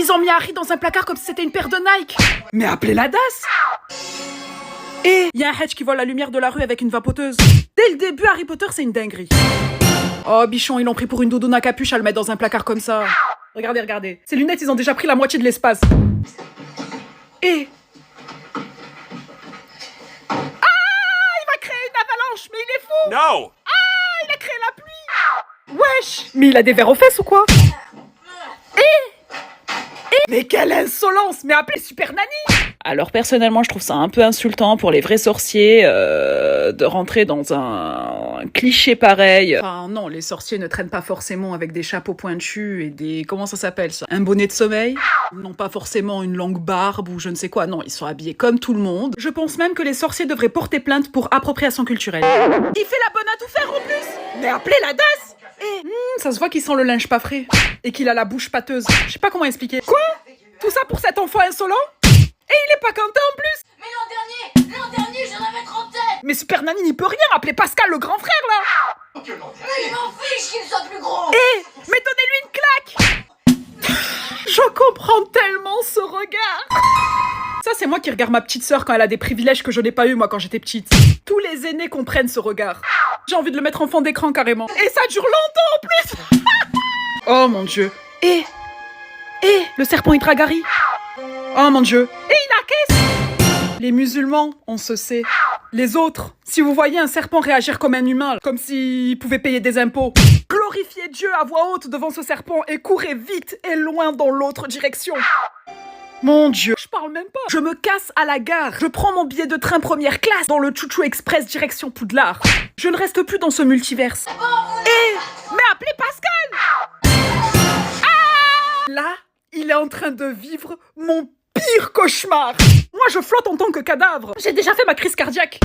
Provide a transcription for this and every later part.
Ils ont mis Harry dans un placard comme si c'était une paire de Nike. Mais appelez la DAS. Et il y a un Hedge qui vole la lumière de la rue avec une vapoteuse. Dès le début, Harry Potter, c'est une dinguerie. Oh, bichon, ils l'ont pris pour une doudoune à capuche à le mettre dans un placard comme ça. Regardez, regardez. Ces lunettes, ils ont déjà pris la moitié de l'espace. Et... il va créer une avalanche, mais il est fou. No! Il a créé la pluie. Wesh. Mais il a des verres aux fesses ou quoi? Mais quelle insolence. Mais appelez Super Nanny. Alors personnellement, je trouve ça un peu insultant pour les vrais sorciers de rentrer dans un cliché pareil. Enfin non, les sorciers ne traînent pas forcément avec des chapeaux pointus et des... Comment ça s'appelle ça? Un bonnet de sommeil? Non pas forcément une longue barbe ou je ne sais quoi. Non, ils sont habillés comme tout le monde. Je pense même que les sorciers devraient porter plainte pour appropriation culturelle. Il fait la bonne à tout faire en plus. Mais appelez la DAS. Ça se voit qu'il sent le linge pas frais et qu'il a la bouche pâteuse. Je sais pas comment expliquer. Quoi? Tout ça pour cet enfant insolent? Et il est pas content en plus. Mais l'an dernier, j'en avais 30. Mais Super Nanny n'y peut rien, appelez Pascal le grand frère là. Mais il m'en fiche qu'il soit plus gros. Mais donnez-lui une claque. Je comprends tellement ce regard. Ça c'est moi qui regarde ma petite sœur quand elle a des privilèges que je n'ai pas eu moi quand j'étais petite. Tous les aînés comprennent ce regard. J'ai envie de le mettre en fond d'écran carrément. Et ça dure longtemps en plus. Oh mon dieu. Et le serpent il drague Harry. Oh mon dieu. Et il encaisse. Les musulmans, on se sait. Les autres, si vous voyez un serpent réagir comme un humain, comme s'il pouvait payer des impôts, glorifiez Dieu à voix haute devant ce serpent et courez vite et loin dans l'autre direction. Mon dieu, je parle même pas. Je me casse à la gare. Je prends mon billet de train première classe dans le Chouchou Express direction Poudlard. Je ne reste plus dans ce multiverse. Mais appelez Pascal. Là, il est en train de vivre mon pire cauchemar. Moi, je flotte en tant que cadavre. J'ai déjà fait ma crise cardiaque.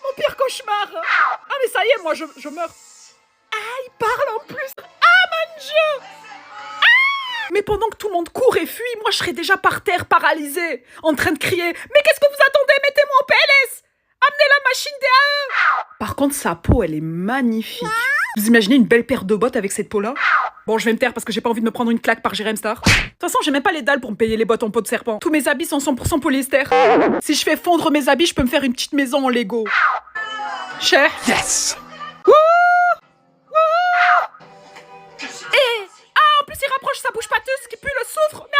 Mon pire cauchemar. Ah, mais ça y est, moi, je meurs. Ah, il parle en plus. Ah, mon Dieu. Mais pendant que tout le monde court et fuit, moi, je serais déjà par terre, paralysée, en train de crier. Mais qu'est-ce que vous attendez? Mettez-moi en PLS. Amenez la machine DAE. Par contre, sa peau, elle est magnifique. Vous imaginez une belle paire de bottes avec cette peau-là? Bon, je vais me taire parce que j'ai pas envie de me prendre une claque par Jérém Star. De toute façon, j'ai même pas les dalles pour me payer les bottes en peau de serpent. Tous mes habits sont 100% polyester. Si je fais fondre mes habits, je peux me faire une petite maison en Lego. Cher. Yes! En plus, il rapproche sa bouche pâteuse qui pue le soufre. Mais